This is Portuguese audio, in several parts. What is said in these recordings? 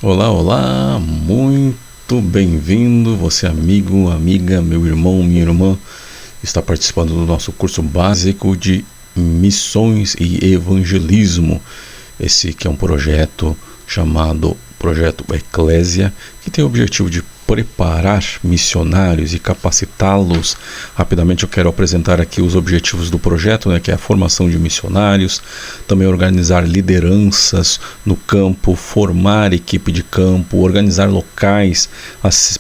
Olá, olá, muito bem-vindo, você amigo, amiga, meu irmão, minha irmã, está participando do nosso curso básico de Missões e Evangelismo. Esse que é um projeto chamado Projeto Eclésia, que tem o objetivo de preparar missionários e capacitá-los. Rapidamente eu quero apresentar aqui os objetivos do projeto, que é a formação de missionários, também organizar lideranças no campo, formar equipe de campo, organizar locais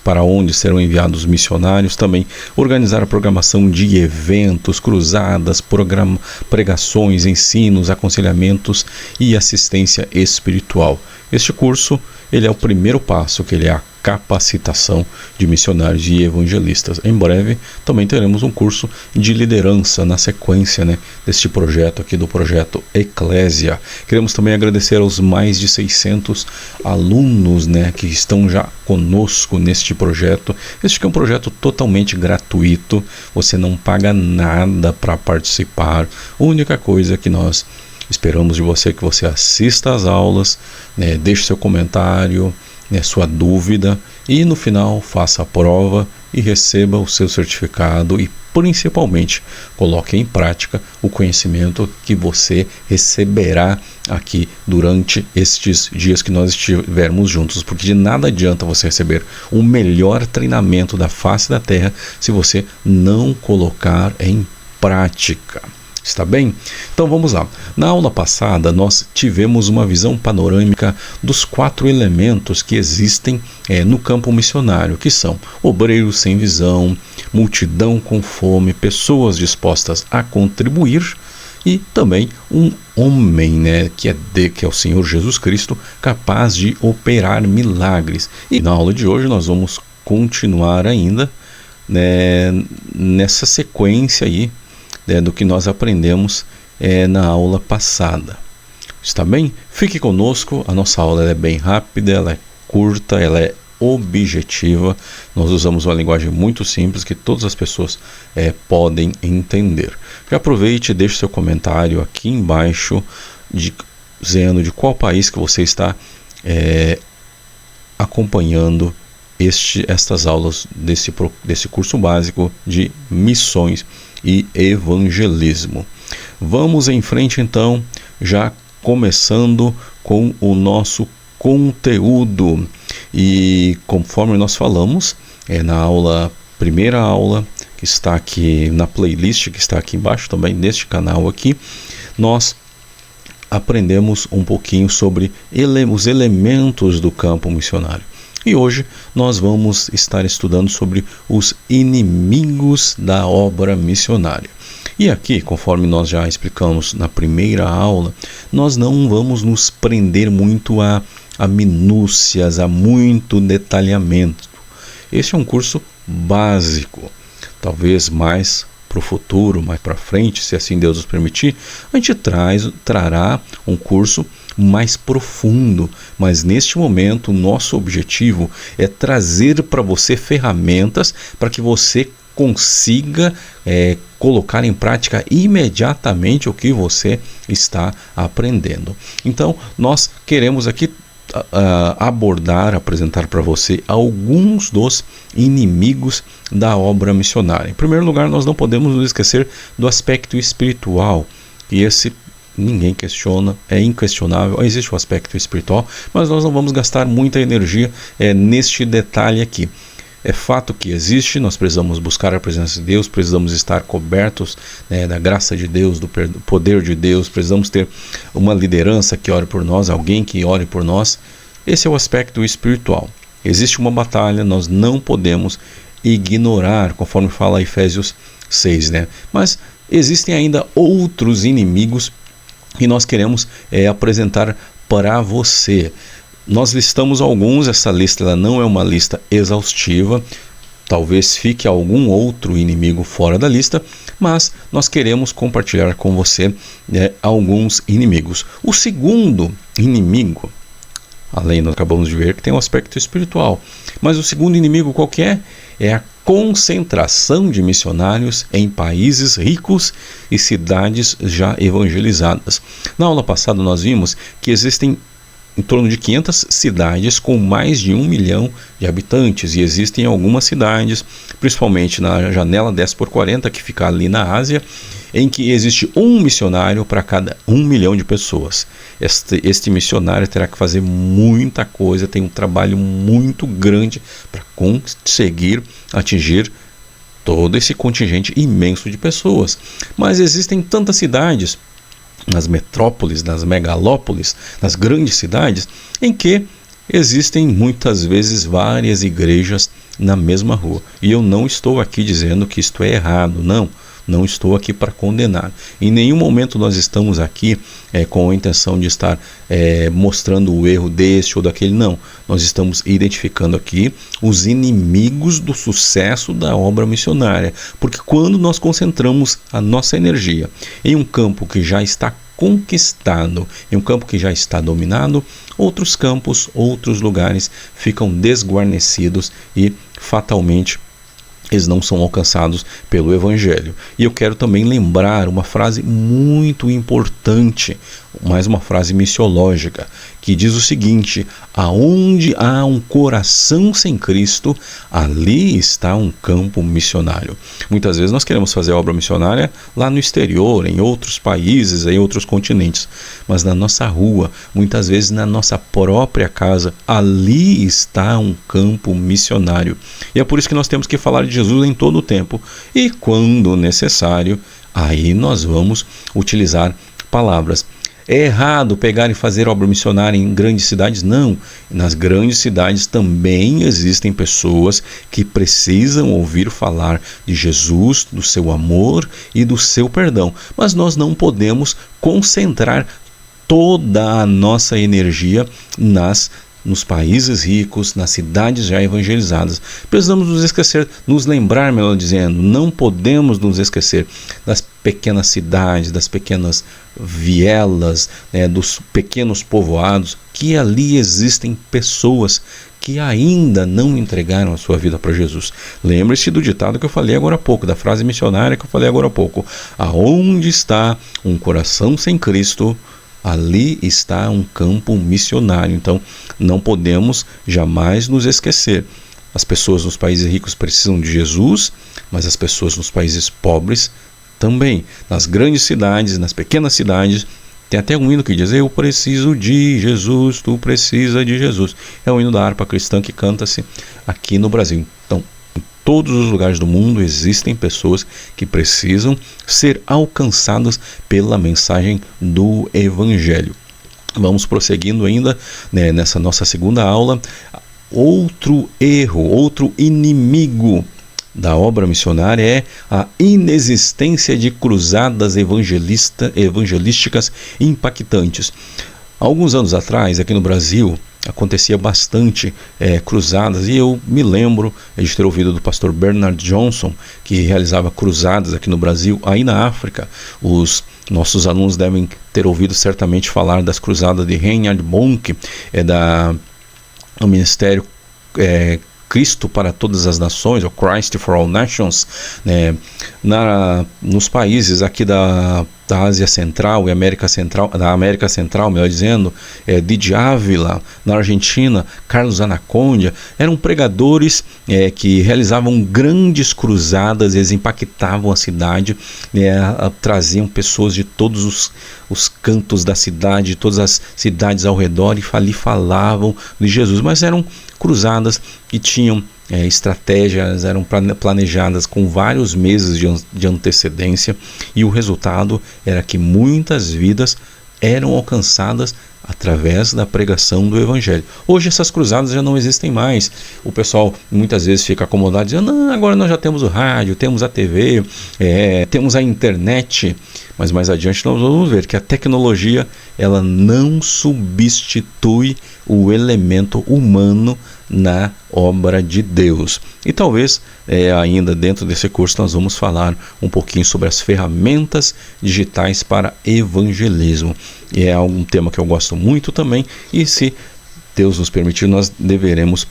para onde serão enviados missionários, também organizar a programação de eventos, cruzadas, pregações, ensinos, aconselhamentos e assistência espiritual. Este curso, ele é o primeiro passo, que ele é a capacitação de missionários e evangelistas. Em breve também teremos um curso de liderança na sequência, deste projeto aqui, do projeto Eclésia. Queremos também agradecer aos mais de 600 alunos, que estão já conosco neste projeto. Este que é um projeto totalmente gratuito, você não paga nada para participar. A única coisa que nós esperamos de você é que você assista às aulas, deixe seu comentário, sua dúvida, e no final faça a prova e receba o seu certificado, e principalmente coloque em prática o conhecimento que você receberá aqui durante estes dias que nós estivermos juntos, porque de nada adianta você receber o melhor treinamento da face da terra se você não colocar em prática. Está bem? Então vamos lá. Na aula passada nós tivemos uma visão panorâmica dos 4 elementos que existem no campo missionário, que são obreiros sem visão, multidão com fome, pessoas dispostas a contribuir e também um homem, que é o Senhor Jesus Cristo, capaz de operar milagres. E na aula de hoje nós vamos continuar ainda nessa sequência aí, do que nós aprendemos na aula passada. Está bem? Fique conosco, a nossa aula é bem rápida, ela é curta, ela é objetiva. Nós usamos uma linguagem muito simples que todas as pessoas podem entender. Já aproveite e deixe seu comentário aqui embaixo, dizendo de qual país que você está acompanhando estas aulas desse curso básico de missões e evangelismo. Vamos em frente então, já começando com o nosso conteúdo. E conforme nós falamos, na primeira aula, que está aqui na playlist, que está aqui embaixo também neste canal aqui, nós aprendemos um pouquinho sobre os elementos do campo missionário. E hoje nós vamos estar estudando sobre os inimigos da obra missionária. E aqui, conforme nós já explicamos na primeira aula, nós não vamos nos prender muito a minúcias, a muito detalhamento. Este é um curso básico, talvez mais para o futuro, mais para frente, se assim Deus nos permitir, a gente trará um curso mais profundo, mas neste momento o nosso objetivo é trazer para você ferramentas para que você consiga colocar em prática imediatamente o que você está aprendendo. Então nós queremos aqui apresentar para você alguns dos inimigos da obra missionária. Em primeiro lugar, nós não podemos nos esquecer do aspecto espiritual, e esse ninguém questiona, é inquestionável, existe o aspecto espiritual, mas nós não vamos gastar muita energia neste detalhe aqui. É fato que existe, nós precisamos buscar a presença de Deus, precisamos estar cobertos da graça de Deus, do poder de Deus, precisamos ter uma liderança que ore por nós, alguém que ore por nós. Esse é o aspecto espiritual. Existe uma batalha, nós não podemos ignorar, conforme fala Efésios 6, Mas existem ainda outros inimigos que nós queremos apresentar para você. Nós listamos alguns, essa lista ela não é uma lista exaustiva, talvez fique algum outro inimigo fora da lista, mas nós queremos compartilhar com você alguns inimigos. O segundo inimigo, além nós acabamos de ver que tem um aspecto espiritual, mas o segundo inimigo qual que é? É a concentração de missionários em países ricos e cidades já evangelizadas. Na aula passada nós vimos que existem em torno de 500 cidades com mais de 1 milhão de habitantes, e existem algumas cidades, principalmente na janela 10x40, que fica ali na Ásia, em que existe um missionário para cada 1 milhão de pessoas. Este missionário terá que fazer muita coisa, tem um trabalho muito grande para conseguir atingir todo esse contingente imenso de pessoas. Mas existem tantas cidades, nas metrópoles, nas megalópolis, nas grandes cidades, em que existem muitas vezes várias igrejas na mesma rua. E eu não estou aqui dizendo que isto é errado, não estou aqui para condenar. Em nenhum momento nós estamos aqui com a intenção de estar mostrando o erro deste ou daquele, não. Nós estamos identificando aqui os inimigos do sucesso da obra missionária, porque quando nós concentramos a nossa energia em um campo que já está conquistado, em um campo que já está dominado, outros campos, outros lugares ficam desguarnecidos e fatalmente eles não são alcançados pelo Evangelho. E eu quero também lembrar uma frase muito importante, mais uma frase missiológica, que diz o seguinte: aonde há um coração sem Cristo, ali está um campo missionário. Muitas vezes nós queremos fazer obra missionária lá no exterior, em outros países, em outros continentes, mas na nossa rua, muitas vezes na nossa própria casa, ali está um campo missionário. E é por isso que nós temos que falar de Jesus em todo o tempo, e quando necessário, aí nós vamos utilizar palavras. É errado pegar e fazer obra missionária em grandes cidades? Não. Nas grandes cidades também existem pessoas que precisam ouvir falar de Jesus, do seu amor e do seu perdão. Mas nós não podemos concentrar toda a nossa energia nos países ricos, nas cidades já evangelizadas. Precisamos nos esquecer, nos lembrar, melhor dizendo, não podemos nos esquecer das pequenas cidades, das pequenas vielas, dos pequenos povoados, que ali existem pessoas que ainda não entregaram a sua vida para Jesus. Lembre-se do ditado que eu falei agora há pouco, da frase missionária que eu falei agora há pouco: aonde está um coração sem Cristo, ali está um campo missionário. Então, não podemos jamais nos esquecer. As pessoas nos países ricos precisam de Jesus, mas as pessoas nos países pobres também. Nas grandes cidades, nas pequenas cidades, tem até um hino que diz: eu preciso de Jesus, tu precisa de Jesus. É o hino da harpa cristã que canta-se aqui no Brasil. Então, em todos os lugares do mundo existem pessoas que precisam ser alcançadas pela mensagem do Evangelho. Vamos prosseguindo ainda, nessa nossa segunda aula. Outro erro, outro inimigo da obra missionária é a inexistência de cruzadas evangelísticas impactantes. Alguns anos atrás, aqui no Brasil, acontecia bastante cruzadas, e eu me lembro de ter ouvido do pastor Bernard Johnson, que realizava cruzadas aqui no Brasil. Aí na África, os nossos alunos devem ter ouvido certamente falar das cruzadas de Reinhard Bonk, do ministério Cristo para todas as nações, ou Christ for all nations, nos países aqui da Ásia Central e América Central, da América Central, melhor dizendo, Didi Ávila, na Argentina, Carlos Anacondia, eram pregadores que realizavam grandes cruzadas. Eles impactavam a cidade, traziam pessoas de todos os cantos da cidade, de todas as cidades ao redor, e ali falavam de Jesus. Mas eram cruzadas que tinham estratégias, eram planejadas com vários meses de antecedência, e o resultado era que muitas vidas eram alcançadas através da pregação do Evangelho. Hoje essas cruzadas já não existem mais. O pessoal muitas vezes fica acomodado dizendo: não, agora nós já temos o rádio, temos a TV, temos a internet. Mas mais adiante nós vamos ver que a tecnologia, ela não substitui o elemento humano na obra de Deus. E talvez ainda dentro desse curso nós vamos falar um pouquinho sobre as ferramentas digitais para evangelismo. E é um tema que eu gosto muito também, e se Deus nos permitir, nós deveremos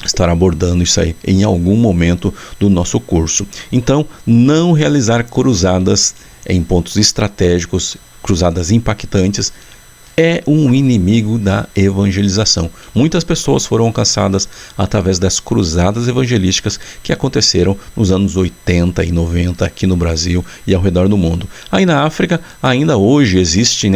estar abordando isso aí em algum momento do nosso curso. Então, não realizar cruzadas em pontos estratégicos, cruzadas impactantes, é um inimigo da evangelização. Muitas pessoas foram alcançadas através das cruzadas evangelísticas que aconteceram nos anos 80 e 90 aqui no Brasil e ao redor do mundo. Aí na África, ainda hoje existe,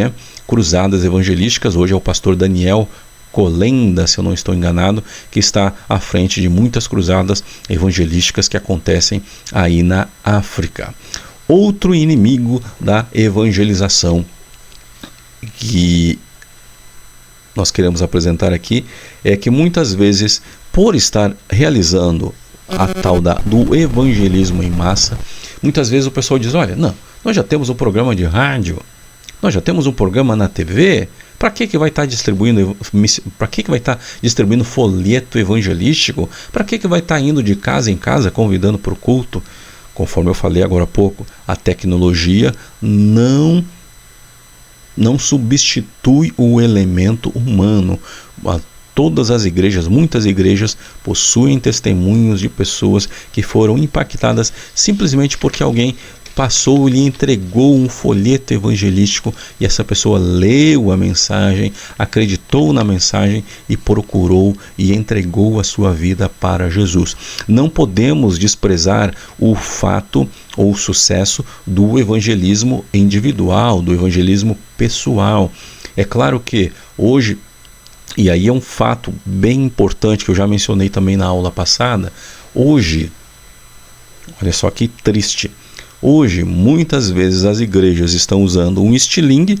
cruzadas evangelísticas. Hoje é o pastor Daniel Colenda, se eu não estou enganado, que está à frente de muitas cruzadas evangelísticas que acontecem aí na África. Outro inimigo da evangelização que nós queremos apresentar aqui é que muitas vezes, por estar realizando a tal do evangelismo em massa, muitas vezes o pessoal diz: olha, não, nós já temos um programa de rádio, nós já temos um programa na TV, para que vai estar distribuindo, folheto evangelístico? Para que vai estar indo de casa em casa convidando para o culto? Conforme eu falei agora há pouco, a tecnologia não substitui o elemento humano. Todas as igrejas, muitas igrejas, possuem testemunhos de pessoas que foram impactadas simplesmente porque alguém passou e lhe entregou um folheto evangelístico, e essa pessoa leu a mensagem, acreditou na mensagem e procurou e entregou a sua vida para Jesus. Não podemos desprezar o fato ou o sucesso do evangelismo individual, do evangelismo pessoal. É claro que hoje, e aí é um fato bem importante que eu já mencionei também na aula passada, hoje, olha só que triste, hoje muitas vezes as igrejas estão usando um estilingue,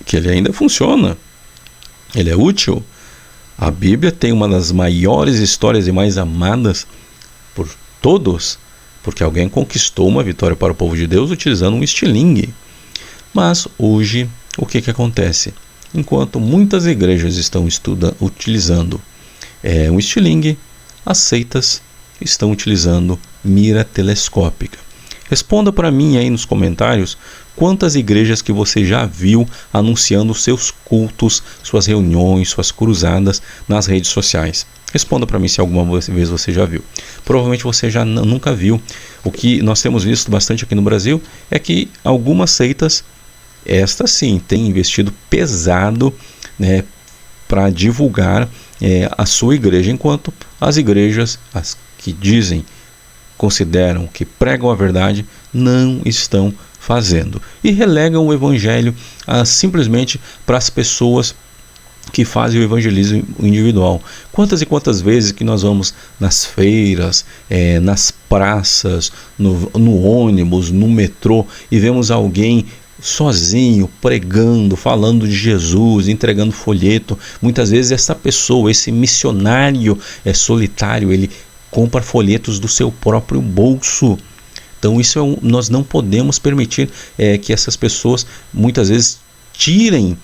que ele ainda funciona, ele é útil. A Bíblia tem uma das maiores histórias e mais amadas por todos, porque alguém conquistou uma vitória para o povo de Deus utilizando um estilingue. Mas hoje, o que acontece? Enquanto muitas igrejas estão utilizando um estilingue, as seitas estão utilizando mira telescópica. Responda para mim aí nos comentários quantas igrejas que você já viu anunciando seus cultos, suas reuniões, suas cruzadas nas redes sociais. Responda para mim se alguma vez você já viu. Provavelmente você já nunca viu. O que nós temos visto bastante aqui no Brasil é que algumas seitas, estas sim, têm investido pesado, para divulgar a sua igreja, enquanto as igrejas, as que consideram que pregam a verdade, não estão fazendo e relegam o evangelho simplesmente para as pessoas que fazem o evangelismo individual. Quantas e quantas vezes que nós vamos nas feiras, nas praças, no ônibus, no metrô, e vemos alguém sozinho, pregando, falando de Jesus, entregando folheto. Muitas vezes essa pessoa, esse missionário solitário, ele compra folhetos do seu próprio bolso. Então nós não podemos permitir que essas pessoas muitas vezes tirem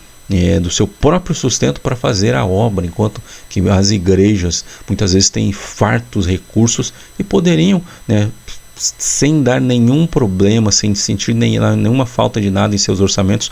do seu próprio sustento para fazer a obra, enquanto que as igrejas muitas vezes têm fartos recursos e poderiam, sem dar nenhum problema, sem sentir nenhuma falta de nada em seus orçamentos,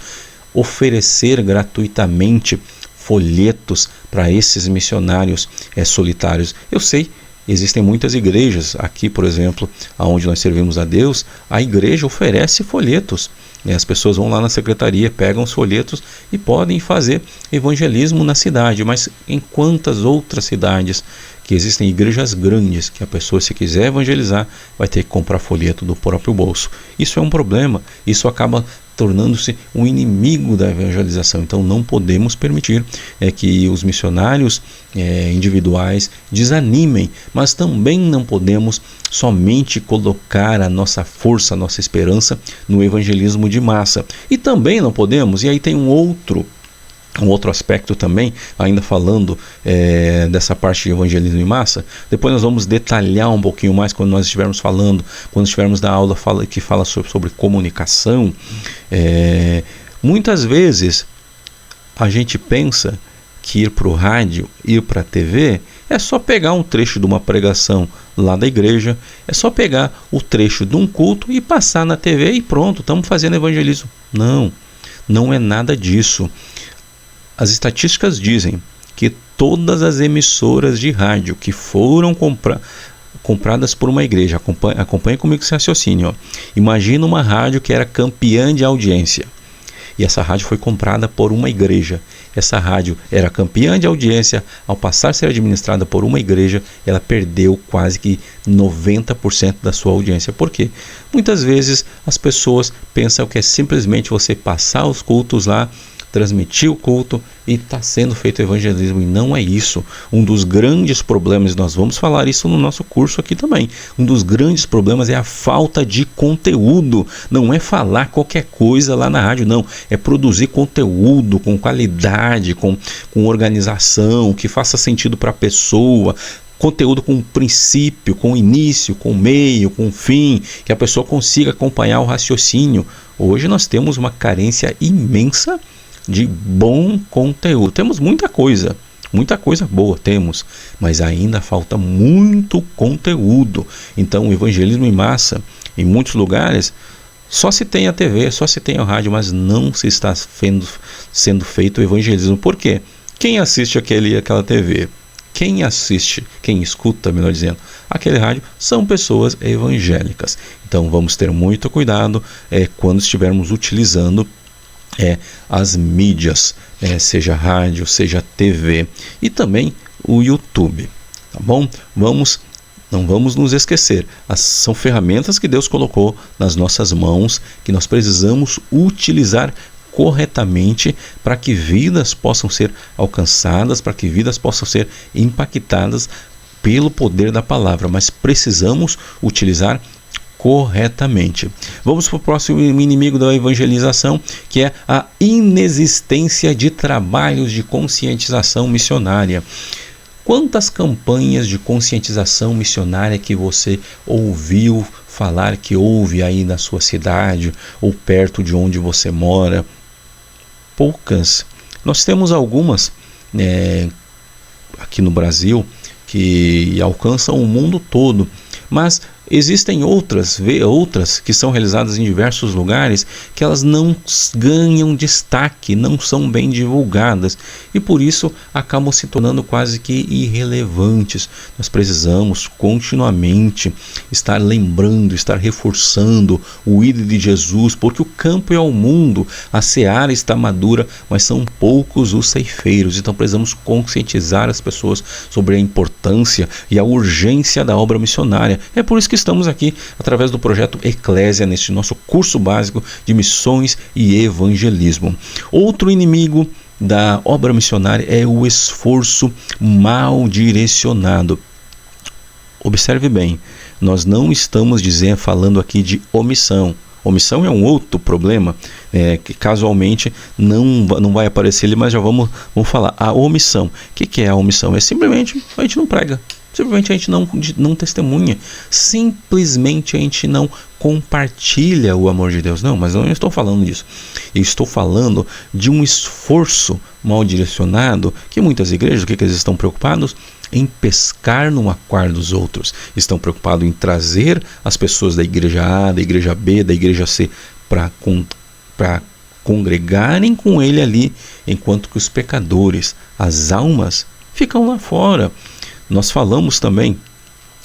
oferecer gratuitamente folhetos para esses missionários solitários. Eu sei, existem muitas igrejas aqui, por exemplo, onde nós servimos a Deus, a igreja oferece folhetos. As pessoas vão lá na secretaria, pegam os folhetos e podem fazer evangelismo na cidade. Mas em quantas outras cidades que existem igrejas grandes que a pessoa, se quiser evangelizar, vai ter que comprar folheto do próprio bolso? Isso é um problema, isso acaba tornando-se um inimigo da evangelização. Então não podemos permitir que os missionários individuais desanimem, mas também não podemos somente colocar a nossa força, a nossa esperança no evangelismo de massa. E também não podemos, e aí tem um outro aspecto também, ainda falando dessa parte de evangelismo em massa. Depois nós vamos detalhar um pouquinho mais quando nós estivermos falando, quando estivermos na aula que fala sobre comunicação. Muitas vezes a gente pensa que ir para o rádio, ir para a TV, é só pegar um trecho de uma pregação lá da igreja, é só pegar o trecho de um culto e passar na TV e pronto, estamos fazendo evangelismo. Não é nada disso. As estatísticas dizem que todas as emissoras de rádio que foram compradas por uma igreja, acompanhe comigo esse raciocínio, Imagina uma rádio que era campeã de audiência. e essa rádio foi comprada por uma igreja. Essa rádio era campeã de audiência, ao passar a ser administrada por uma igreja, ela perdeu quase que 90% da sua audiência. Por quê? Muitas vezes as pessoas pensam que é simplesmente você passar os cultos lá, transmitir o culto e está sendo feito evangelismo, e não é isso. Um dos grandes problemas, nós vamos falar isso no nosso curso aqui também, um dos grandes problemas é a falta de conteúdo. Não é falar qualquer coisa lá na rádio, não, é produzir conteúdo com qualidade, com organização, que faça sentido para a pessoa, conteúdo com princípio, com início, com meio, com fim, que a pessoa consiga acompanhar o raciocínio. Hoje nós temos uma carência imensa de bom conteúdo. Temos muita coisa boa temos, mas ainda falta muito conteúdo. Então o evangelismo em massa, em muitos lugares, só se tem a TV, só se tem a rádio, mas não se está sendo feito o evangelismo. Por quê? Quem assiste aquela TV? Quem assiste, quem escuta, melhor dizendo, aquele rádio, são pessoas evangélicas. Então vamos ter muito cuidado quando estivermos utilizando as mídias, seja rádio, seja TV e também o YouTube, tá bom? Não vamos nos esquecer, são ferramentas que Deus colocou nas nossas mãos, que nós precisamos utilizar corretamente para que vidas possam ser alcançadas, para que vidas possam ser impactadas pelo poder da palavra, mas precisamos utilizar corretamente. Vamos para o próximo inimigo da evangelização, que é a inexistência de trabalhos de conscientização missionária. Quantas campanhas de conscientização missionária que você ouviu falar que houve aí na sua cidade ou perto de onde você mora? Poucas. Nós temos algumas aqui no Brasil que alcançam o mundo todo, mas existem outras que são realizadas em diversos lugares que elas não ganham destaque, não são bem divulgadas e por isso acabam se tornando quase que irrelevantes. Nós precisamos continuamente estar lembrando, estar reforçando o ID de Jesus, porque o campo é o mundo, a seara está madura, mas são poucos os ceifeiros. Então precisamos conscientizar as pessoas sobre a importância e a urgência da obra missionária. É por isso que estamos aqui através do projeto Eclésia, neste nosso curso básico de missões e evangelismo. Outro inimigo da obra missionária é o esforço mal direcionado. Observe bem, nós não estamos falando aqui de omissão. Omissão é um outro problema que casualmente não vai aparecer ali, mas já vamos falar. A omissão. O que é a omissão? É simplesmente a gente não prega. Simplesmente a gente não testemunha, simplesmente a gente não compartilha o amor de Deus. Não, mas eu não estou falando disso. Eu estou falando de um esforço mal direcionado que muitas igrejas, o que eles estão preocupados? Em pescar no aquário dos outros. Estão preocupados em trazer as pessoas da igreja A, da igreja B, da igreja C para congregarem com ele ali, enquanto que os pecadores, as almas, ficam lá fora. Nós falamos também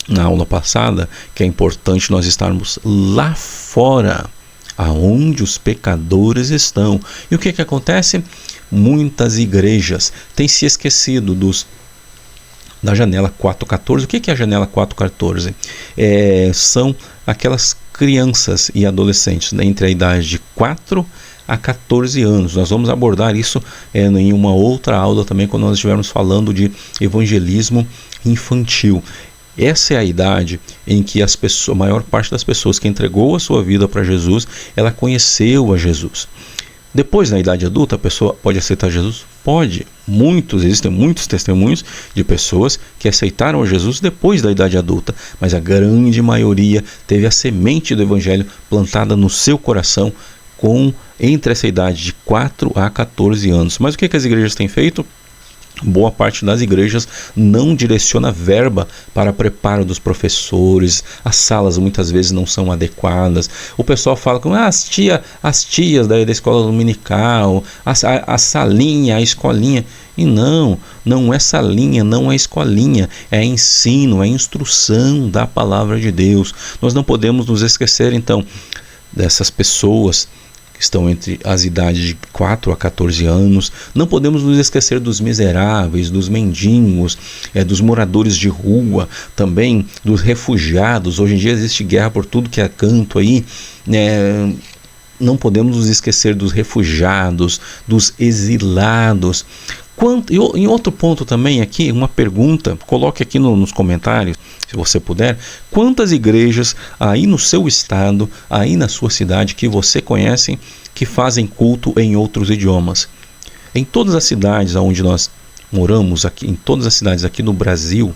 na aula passada que é importante nós estarmos lá fora, aonde os pecadores estão. E o que acontece? Muitas igrejas têm se esquecido da janela 4.14. O que é a janela 4.14? São aquelas crianças e adolescentes entre a idade de 4 a 14 anos. Nós vamos abordar isso em uma outra aula também, quando nós estivermos falando de evangelismo infantil. Essa é a idade em que a maior parte das pessoas que entregou a sua vida para Jesus, ela conheceu a Jesus. Depois, na idade adulta, a pessoa pode aceitar Jesus? Pode. Existem muitos testemunhos de pessoas que aceitaram a Jesus depois da idade adulta, mas a grande maioria teve a semente do evangelho plantada no seu coração entre essa idade de 4 a 14 anos. Mas o que as igrejas têm feito? Boa parte das igrejas não direciona verba para preparo dos professores, as salas muitas vezes não são adequadas. O pessoal fala que as tias da escola dominical, a salinha, a escolinha. E não é salinha, não é escolinha, é ensino, é instrução da palavra de Deus. Nós não podemos nos esquecer então dessas pessoas estão entre as idades de 4 a 14 anos. Não podemos nos esquecer dos miseráveis, dos mendigos, dos moradores de rua, também dos refugiados. Hoje em dia existe guerra por tudo que é canto aí, não podemos nos esquecer dos refugiados, dos exilados. Em outro ponto também aqui, uma pergunta, coloque aqui nos comentários, se você puder, quantas igrejas aí no seu estado, aí na sua cidade, que você conhece, que fazem culto em outros idiomas? Em todas as cidades onde nós moramos, aqui, em todas as cidades aqui no Brasil,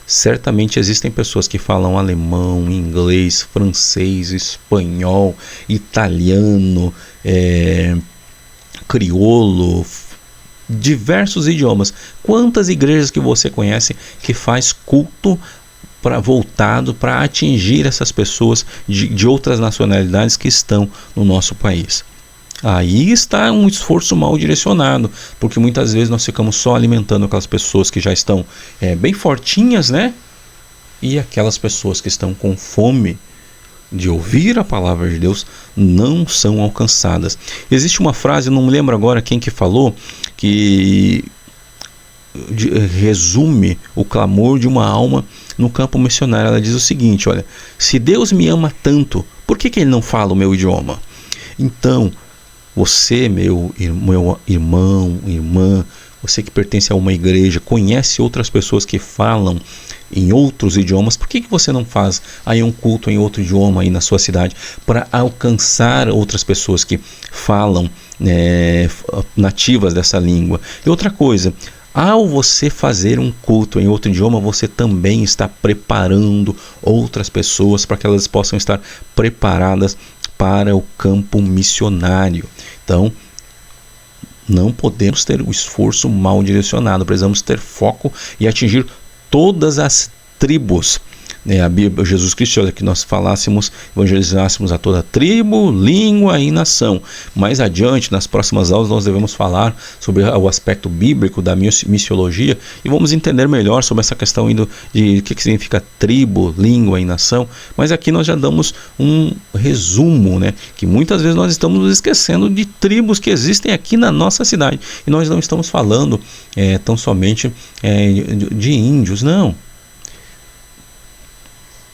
certamente existem pessoas que falam alemão, inglês, francês, espanhol, italiano, crioulo, diversos idiomas. Quantas igrejas que você conhece que faz culto voltado para atingir essas pessoas de outras nacionalidades que estão no nosso país? Aí está um esforço mal direcionado, porque muitas vezes nós ficamos só alimentando aquelas pessoas que já estão bem fortinhas, né? E aquelas pessoas que estão com fome de ouvir a palavra de Deus não são alcançadas. Existe uma frase, não me lembro agora quem que falou, que resume o clamor de uma alma no campo missionário. Ela diz o seguinte: olha, se Deus me ama tanto, por que Ele não fala o meu idioma? Então, você, meu irmão, irmã, você que pertence a uma igreja, conhece outras pessoas que falam em outros idiomas, por que você não faz aí um culto em outro idioma aí na sua cidade para alcançar outras pessoas que falam nativas dessa língua? E outra coisa, ao você fazer um culto em outro idioma, você também está preparando outras pessoas para que elas possam estar preparadas para o campo missionário. Então, não podemos ter o esforço mal direcionado, precisamos ter foco e atingir todas as tribos. A Bíblia, Jesus Cristo, olha, que nós evangelizássemos a toda tribo, língua e nação. Mais adiante, nas próximas aulas, nós devemos falar sobre o aspecto bíblico da missiologia e vamos entender melhor sobre essa questão de o que significa tribo, língua e nação. Mas aqui nós já damos um resumo, né? Que muitas vezes nós estamos nos esquecendo de tribos que existem aqui na nossa cidade. E nós não estamos falando tão somente de índios, não.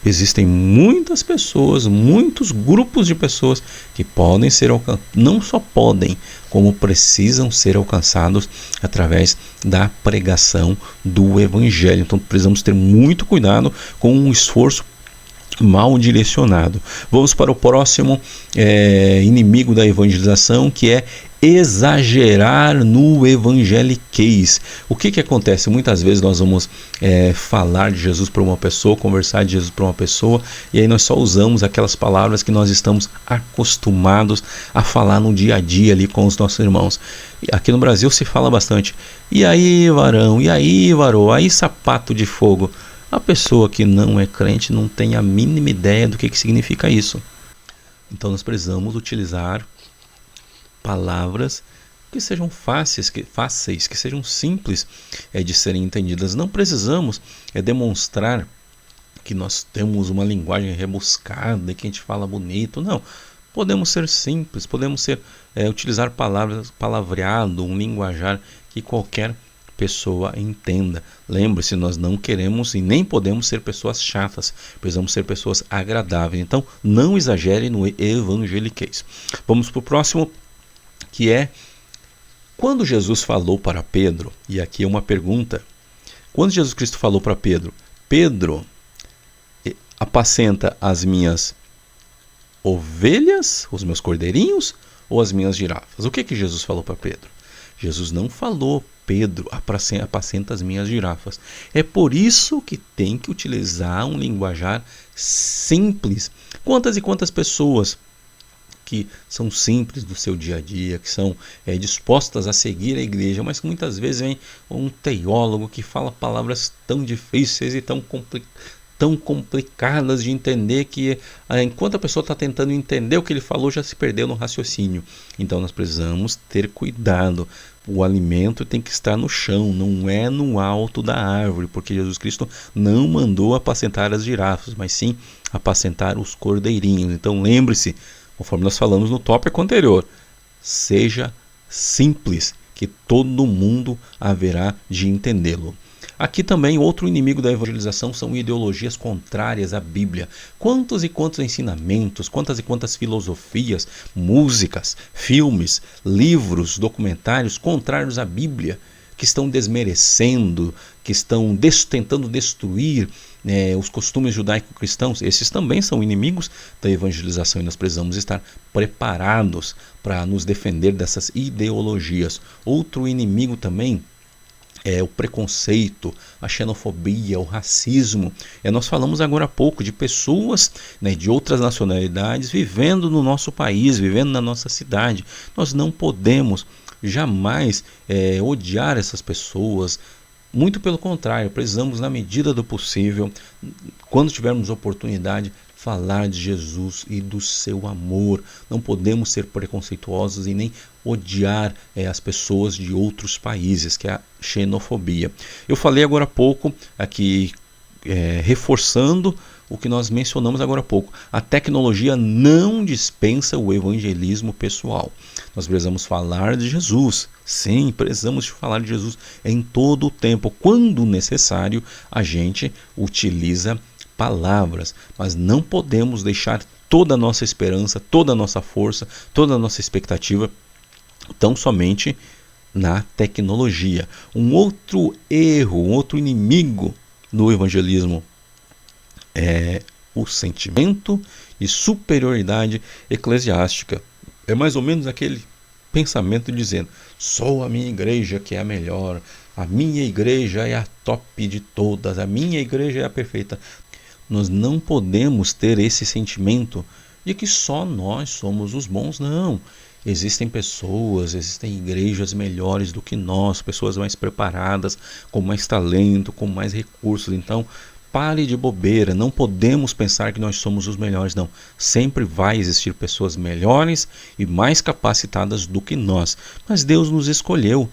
Existem muitas pessoas, muitos grupos de pessoas que podem ser alcançados, não só podem, como precisam ser alcançados através da pregação do Evangelho. Então precisamos ter muito cuidado com um esforço mal direcionado. Vamos para o próximo inimigo da evangelização, que é exagerar no evangeliquez. O que acontece? Muitas vezes nós vamos falar de Jesus para uma pessoa, conversar de Jesus para uma pessoa, e aí nós só usamos aquelas palavras que nós estamos acostumados a falar no dia a dia ali com os nossos irmãos. Aqui no Brasil se fala bastante: e aí, varão? E aí, varô? Aí, sapato de fogo? A pessoa que não é crente não tem a mínima ideia do que significa isso. Então nós precisamos utilizar palavras que sejam fáceis, que sejam simples de serem entendidas. Não precisamos demonstrar que nós temos uma linguagem rebuscada e que a gente fala bonito. Não, podemos ser simples, podemos utilizar palavreado, um linguajar que qualquer pessoa entenda. Lembre-se, nós não queremos e nem podemos ser pessoas chatas, precisamos ser pessoas agradáveis. Então não exagere no evangeliquez. Vamos para o próximo, que é quando Jesus falou para Pedro, e aqui é uma pergunta: quando Jesus Cristo falou para Pedro: Pedro, apacenta as minhas ovelhas, os meus cordeirinhos, ou as minhas girafas? O que Jesus falou para Pedro? Jesus não falou: Pedro, apacenta as minhas girafas. É por isso que tem que utilizar um linguajar simples. Quantas e quantas pessoas que são simples do seu dia a dia, que são dispostas a seguir a igreja, mas que muitas vezes vem um teólogo que fala palavras tão difíceis e tão complicadas de entender, que enquanto a pessoa está tentando entender o que ele falou, já se perdeu no raciocínio. Então nós precisamos ter cuidado. O alimento tem que estar no chão, não é no alto da árvore, porque Jesus Cristo não mandou apacentar as girafas, mas sim apacentar os cordeirinhos. Então lembre-se, conforme nós falamos no tópico anterior, seja simples, que todo mundo haverá de entendê-lo. Aqui também outro inimigo da evangelização são ideologias contrárias à Bíblia. Quantos e quantos ensinamentos, quantas e quantas filosofias, músicas, filmes, livros, documentários contrários à Bíblia, que estão desmerecendo, que estão tentando destruir os costumes judaico-cristãos. Esses também são inimigos da evangelização e nós precisamos estar preparados para nos defender dessas ideologias. Outro inimigo também é o preconceito, a xenofobia, o racismo. Nós falamos agora há pouco de pessoas de outras nacionalidades vivendo no nosso país, vivendo na nossa cidade. Nós não podemos jamais odiar essas pessoas. Muito pelo contrário, precisamos, na medida do possível, quando tivermos oportunidade, falar de Jesus e do seu amor. Não podemos ser preconceituosos e nem odiar as pessoas de outros países, que é a xenofobia. Eu falei agora há pouco, aqui reforçando o que nós mencionamos agora há pouco. A tecnologia não dispensa o evangelismo pessoal. Nós precisamos falar de Jesus. Sim, precisamos falar de Jesus em todo o tempo. Quando necessário, a gente utiliza palavras, mas não podemos deixar toda a nossa esperança, toda a nossa força, toda a nossa expectativa tão somente na tecnologia. Um outro erro, um outro inimigo do evangelismo é o sentimento de superioridade eclesiástica. É mais ou menos aquele pensamento dizendo: só a minha igreja que é a melhor, a minha igreja é a top de todas, a minha igreja é a perfeita. Nós não podemos ter esse sentimento de que só nós somos os bons, não. Existem pessoas, existem igrejas melhores do que nós, pessoas mais preparadas, com mais talento, com mais recursos. Então, pare de bobeira, não podemos pensar que nós somos os melhores, não. Sempre vai existir pessoas melhores e mais capacitadas do que nós. Mas Deus nos escolheu.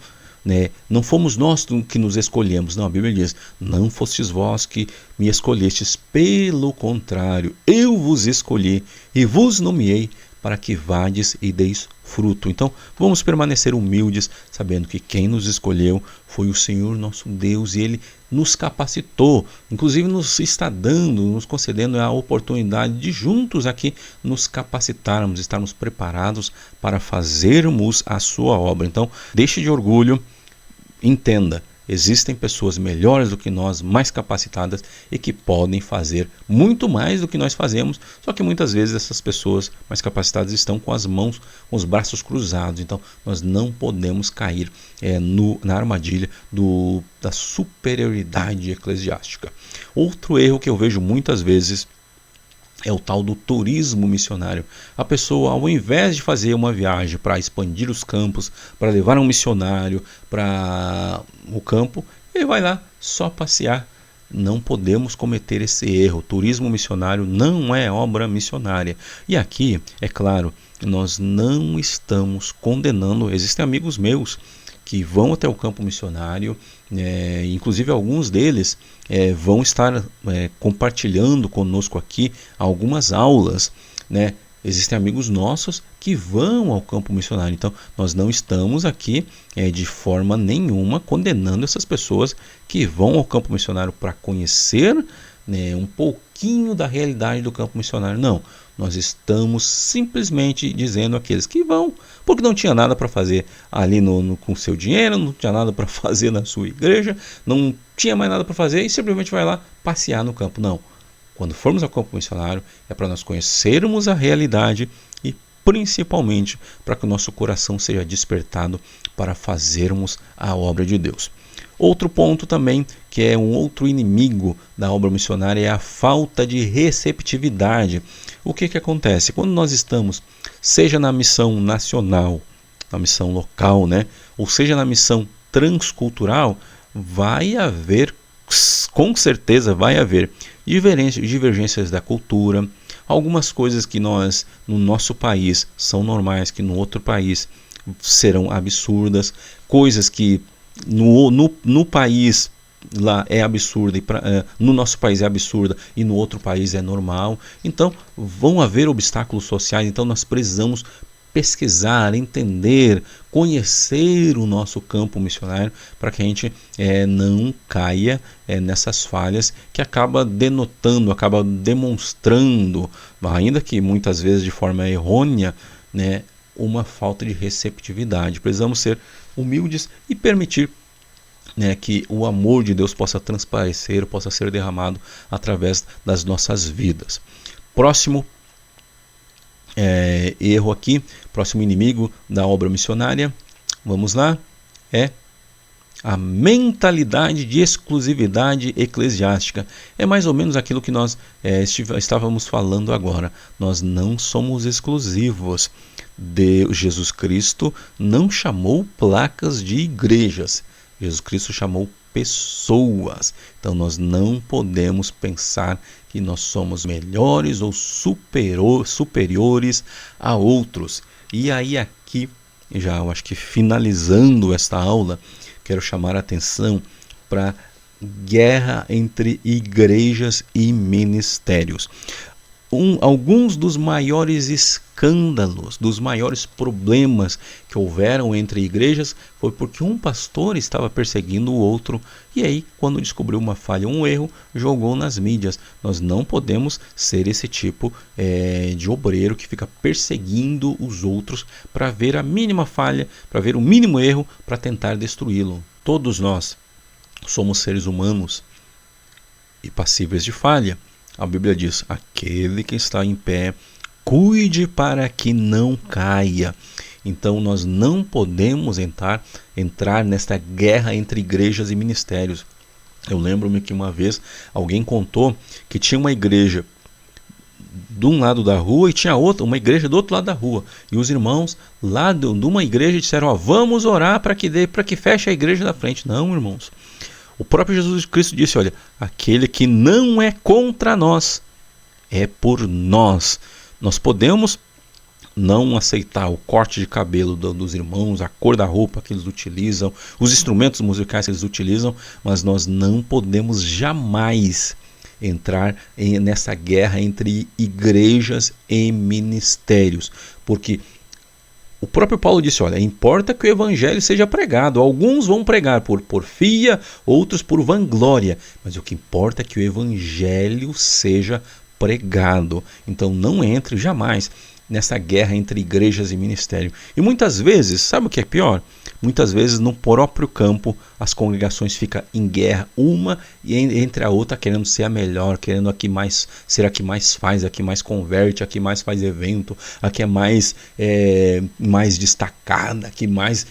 Não fomos nós que nos escolhemos, não, a Bíblia diz: não fostes vós que me escolhestes, pelo contrário, eu vos escolhi e vos nomeei para que vades e deis fruto. Então vamos permanecer humildes, sabendo que quem nos escolheu foi o Senhor nosso Deus, e Ele nos capacitou, inclusive nos está dando, nos concedendo a oportunidade de juntos aqui nos capacitarmos, estarmos preparados para fazermos a sua obra. Então deixe de orgulho, entenda, existem pessoas melhores do que nós, mais capacitadas e que podem fazer muito mais do que nós fazemos, só que muitas vezes essas pessoas mais capacitadas estão com as mãos, com os braços cruzados. Então nós não podemos cair na armadilha da superioridade eclesiástica. Outro erro que eu vejo muitas vezes é o tal do turismo missionário. A pessoa, ao invés de fazer uma viagem para expandir os campos, para levar um missionário para o campo, ele vai lá só passear. Não podemos cometer esse erro. Turismo missionário não é obra missionária. E aqui, é claro, nós não estamos condenando. Existem amigos meus que vão até o campo missionário, inclusive alguns deles vão estar compartilhando conosco aqui algumas aulas, Existem amigos nossos que vão ao campo missionário. Então nós não estamos aqui de forma nenhuma condenando essas pessoas que vão ao campo missionário para conhecer um pouquinho da realidade do campo missionário. Não, nós estamos simplesmente dizendo àqueles que vão, porque não tinha nada para fazer ali com seu dinheiro, não tinha nada para fazer na sua igreja, não tinha mais nada para fazer e simplesmente vai lá passear no campo. Não, quando formos ao campo missionário é para nós conhecermos a realidade e principalmente para que o nosso coração seja despertado para fazermos a obra de Deus. Outro ponto também, que é um outro inimigo da obra missionária, é a falta de receptividade. O que acontece? Quando nós estamos, seja na missão nacional, na missão local, ou seja na missão transcultural, vai haver, com certeza vai haver divergências da cultura, algumas coisas que nós, no nosso país, são normais, que no outro país serão absurdas, coisas que no país lá é absurda, no nosso país é absurda e no outro país é normal. Então vão haver obstáculos sociais, então nós precisamos pesquisar, entender, conhecer o nosso campo missionário para que a gente não caia nessas falhas que acaba denotando, acaba demonstrando, ainda que muitas vezes de forma errônea, né, uma falta de receptividade. Precisamos ser humildes e permitir, né, que o amor de Deus possa transparecer, possa ser derramado através das nossas vidas. Próximo erro aqui, próximo inimigo da obra missionária, vamos lá, é a mentalidade de exclusividade eclesiástica. É mais ou menos aquilo que nós estávamos falando agora. Nós não somos exclusivos. Jesus Cristo não chamou placas de igrejas. Jesus Cristo chamou pessoas. Então nós não podemos pensar que nós somos melhores ou superiores a outros. E aí aqui, já eu acho que finalizando esta aula, quero chamar a atenção para guerra entre igrejas e ministérios. Alguns dos maiores escândalos, dos maiores problemas que houveram entre igrejas foi porque um pastor estava perseguindo o outro e aí, quando descobriu uma falha, um erro, jogou nas mídias. Nós não podemos ser esse tipo de obreiro que fica perseguindo os outros para ver a mínima falha, para ver o mínimo erro, para tentar destruí-lo. Todos nós somos seres humanos e passíveis de falha. A Bíblia diz: aquele que está em pé, cuide para que não caia. Então nós não podemos entrar nesta guerra entre igrejas e ministérios. Eu lembro-me que uma vez alguém contou que tinha uma igreja de um lado da rua e tinha uma igreja do outro lado da rua. E os irmãos lá de uma igreja disseram: vamos orar para que feche a igreja da frente. Não, irmãos. O próprio Jesus Cristo disse: olha, aquele que não é contra nós, é por nós. Nós podemos não aceitar o corte de cabelo dos irmãos, a cor da roupa que eles utilizam, os instrumentos musicais que eles utilizam, mas nós não podemos jamais entrar nessa guerra entre igrejas e ministérios, porque o próprio Paulo disse: olha, importa que o evangelho seja pregado. Alguns vão pregar por porfia, outros por vanglória, mas o que importa é que o evangelho seja pregado. Então não entre jamais nessa guerra entre igrejas e ministério. E muitas vezes, sabe o que é pior? Muitas vezes no próprio campo as congregações ficam em guerra, uma e entre a outra, querendo ser a melhor, querendo ser a que mais faz, a que mais converte, a que mais faz evento, a que é mais destacada, a que mais...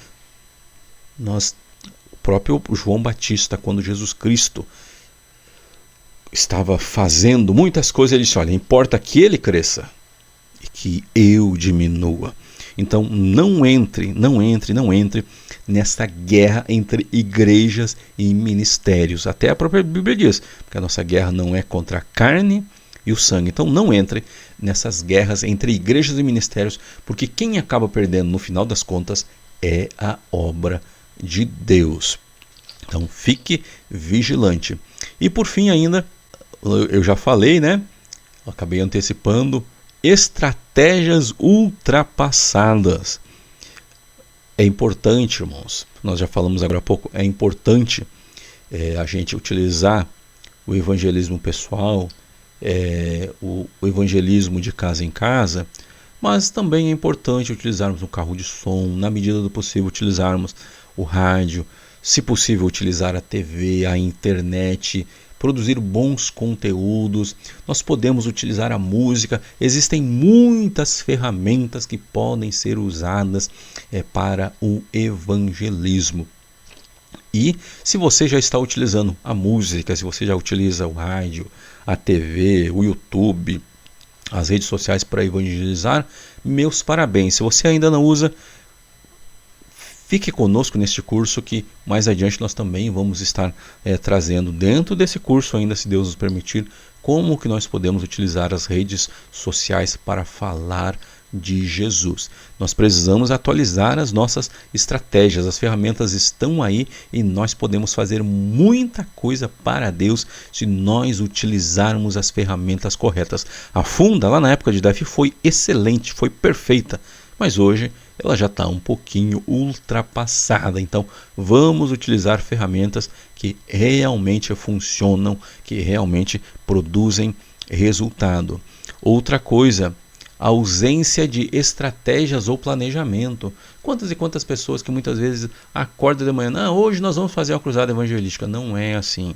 O próprio João Batista, quando Jesus Cristo estava fazendo muitas coisas, ele disse: olha, importa que ele cresça e que eu diminua. Então não entre nessa guerra entre igrejas e ministérios. Até a própria Bíblia diz, porque a nossa guerra não é contra a carne e o sangue. Então não entre nessas guerras entre igrejas e ministérios, porque quem acaba perdendo no final das contas é a obra de Deus. Então fique vigilante. E por fim ainda, eu já falei, né? Eu acabei antecipando, estratégias ultrapassadas. É importante, irmãos, nós já falamos agora há pouco, é importante a gente utilizar o evangelismo pessoal, o evangelismo de casa em casa, mas também é importante utilizarmos um carro de som, na medida do possível utilizarmos o rádio, se possível utilizar a TV, a internet, produzir bons conteúdos. Nós podemos utilizar a música. Existem muitas ferramentas que podem ser usadas para o evangelismo. E se você já está utilizando a música, se você já utiliza o rádio, a TV, o YouTube, as redes sociais para evangelizar, meus parabéns. Se você ainda não usa, fique conosco neste curso que mais adiante nós também vamos estar trazendo dentro desse curso, ainda se Deus nos permitir, como que nós podemos utilizar as redes sociais para falar de Jesus. Nós precisamos atualizar as nossas estratégias, as ferramentas estão aí e nós podemos fazer muita coisa para Deus se nós utilizarmos as ferramentas corretas. A Funda, lá na época de DEF, foi excelente, foi perfeita, mas hoje ela já está um pouquinho ultrapassada. Então vamos utilizar ferramentas que realmente funcionam, que realmente produzem resultado. Outra coisa, ausência de estratégias ou planejamento. Quantas e quantas pessoas que muitas vezes acordam de manhã, não, hoje nós vamos fazer uma cruzada evangelística. Não é assim.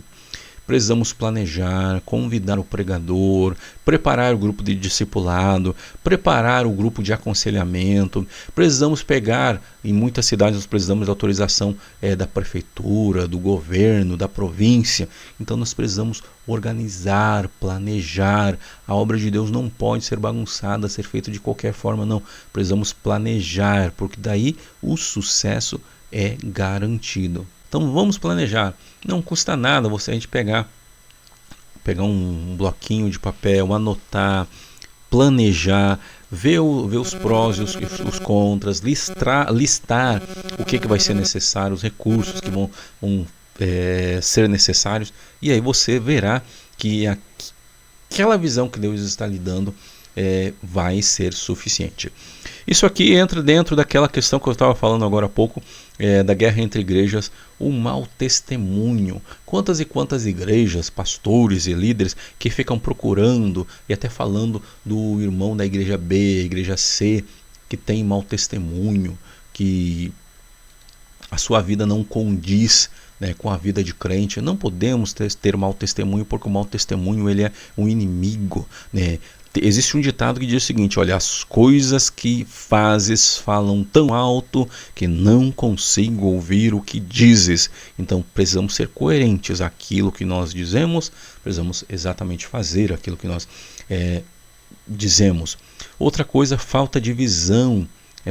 Precisamos planejar, convidar o pregador, preparar o grupo de discipulado, preparar o grupo de aconselhamento. Precisamos pegar, em muitas cidades nós precisamos da autorização da prefeitura, do governo, da província. Então nós precisamos organizar, planejar. A obra de Deus não pode ser bagunçada, ser feita de qualquer forma, não. Precisamos planejar, porque daí o sucesso é garantido. Então vamos planejar. Não custa nada a gente pegar um bloquinho de papel, anotar, planejar, ver os prós e os contras, listar o que vai ser necessário, os recursos que vão ser necessários, e aí você verá que aquela visão que Deus está lhe dando vai ser suficiente. Isso aqui entra dentro daquela questão que eu estava falando agora há pouco, da guerra entre igrejas, o mau testemunho. Quantas e quantas igrejas, pastores e líderes que ficam procurando e até falando do irmão da igreja B, igreja C, que tem mau testemunho, que a sua vida não condiz com a vida de crente. Não podemos ter mau testemunho, porque o mau testemunho ele é um inimigo, Existe um ditado que diz o seguinte: olha, as coisas que fazes falam tão alto que não consigo ouvir o que dizes. Então precisamos ser coerentes àquilo que nós dizemos, precisamos exatamente fazer aquilo que nós dizemos. Outra coisa, falta de visão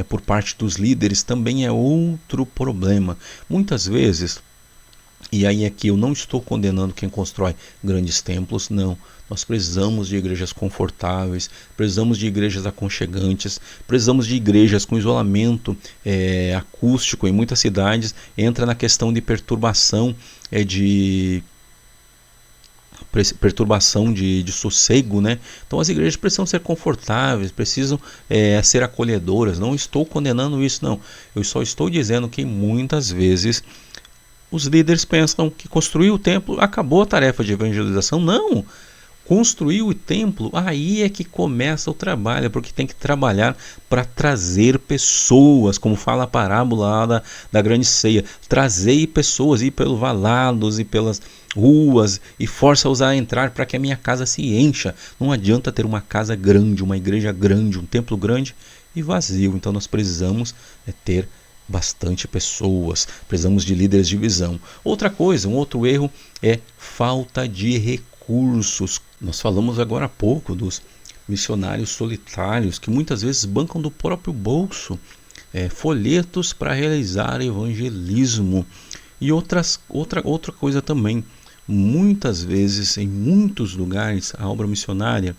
por parte dos líderes também é outro problema. Muitas vezes, e aí aqui eu não estou condenando quem constrói grandes templos, não. Nós precisamos de igrejas confortáveis, precisamos de igrejas aconchegantes, precisamos de igrejas com isolamento acústico. Em muitas cidades entra na questão de perturbação, de sossego, Então as igrejas precisam ser confortáveis, precisam ser acolhedoras. Não estou condenando isso, não. Eu só estou dizendo que muitas vezes os líderes pensam que construir o templo acabou a tarefa de evangelização. Não! Construir o templo, aí é que começa o trabalho, porque tem que trabalhar para trazer pessoas, como fala a parábola lá da grande ceia. Trazei pessoas, ir pelos valados e pelas ruas, e força-os a entrar para que a minha casa se encha. Não adianta ter uma casa grande, uma igreja grande, um templo grande e vazio. Então nós precisamos ter bastante pessoas, precisamos de líderes de visão. Outra coisa, um outro erro é falta de recursos. Nós falamos agora há pouco dos missionários solitários que muitas vezes bancam do próprio bolso folhetos para realizar evangelismo. E outra coisa também, muitas vezes, em muitos lugares, a obra missionária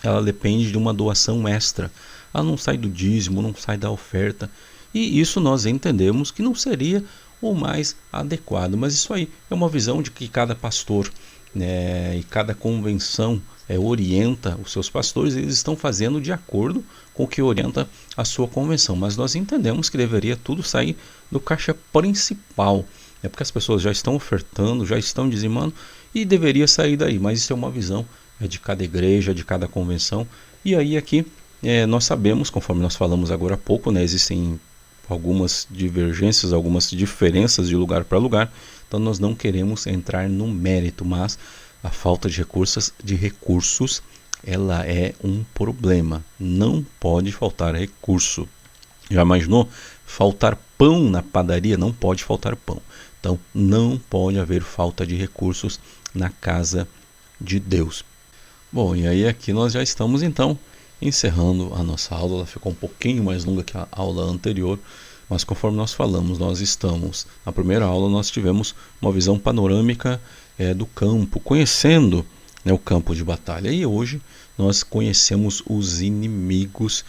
ela depende de uma doação extra. Ela não sai do dízimo, não sai da oferta. E isso nós entendemos que não seria o mais adequado. Mas isso aí é uma visão de que cada pastor e cada convenção orienta os seus pastores. Eles estão fazendo de acordo com o que orienta a sua convenção. Mas nós entendemos que deveria tudo sair do caixa principal. Porque as pessoas já estão ofertando, já estão dizimando e deveria sair daí. Mas isso é uma visão de cada igreja, de cada convenção. E aí aqui nós sabemos, conforme nós falamos agora há pouco, existem algumas divergências, algumas diferenças de lugar para lugar. Então nós não queremos entrar no mérito, mas a falta de recursos ela é um problema. Não pode faltar recurso. Já imaginou? Faltar pão na padaria? Não pode faltar pão. Então não pode haver falta de recursos na casa de Deus. Bom, e aí aqui nós já estamos então encerrando a nossa aula. Ela ficou um pouquinho mais longa que a aula anterior, mas conforme nós falamos, nós estamos na primeira aula, nós tivemos uma visão panorâmica do campo, conhecendo né, o campo de batalha. E hoje nós conhecemos os inimigos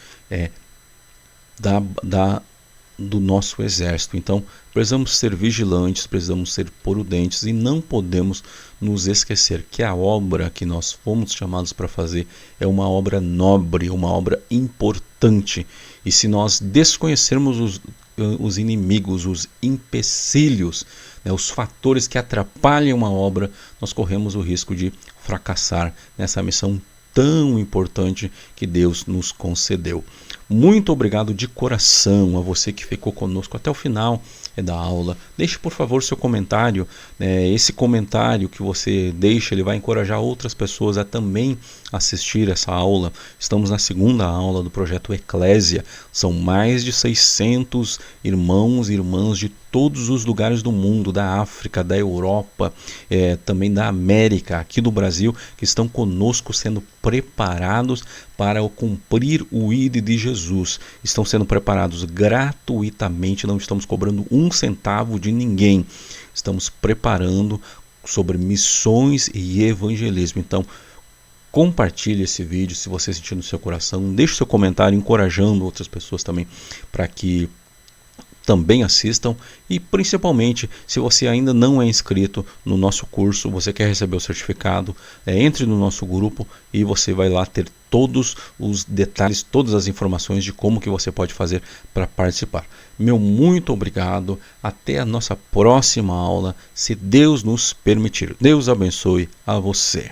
do nosso exército. Então, precisamos ser vigilantes, precisamos ser prudentes e não podemos nos esquecer que a obra que nós fomos chamados para fazer é uma obra nobre, uma obra importante. E se nós desconhecermos os inimigos, os empecilhos, né, os fatores que atrapalham a obra, nós corremos o risco de fracassar nessa missão tão importante que Deus nos concedeu. Muito obrigado de coração a você que ficou conosco até o final da aula. Deixe por favor seu comentário, esse comentário que você deixa, ele vai encorajar outras pessoas a também assistir essa aula. Estamos na segunda aula do projeto Eclésia, são mais de 600 irmãos e irmãs de todos os lugares do mundo, da África, da Europa, também da América, aqui do Brasil, que estão conosco sendo preparados para cumprir o ID de Jesus. Estão sendo preparados gratuitamente, não estamos cobrando um centavo de ninguém. Estamos preparando sobre missões e evangelismo. Então, compartilhe esse vídeo se você sentir no seu coração. Deixe seu comentário encorajando outras pessoas também para que também assistam, e principalmente se você ainda não é inscrito no nosso curso, você quer receber o certificado, entre no nosso grupo e você vai lá ter todos os detalhes, todas as informações de como que você pode fazer para participar. Meu muito obrigado, até a nossa próxima aula, se Deus nos permitir. Deus abençoe a você.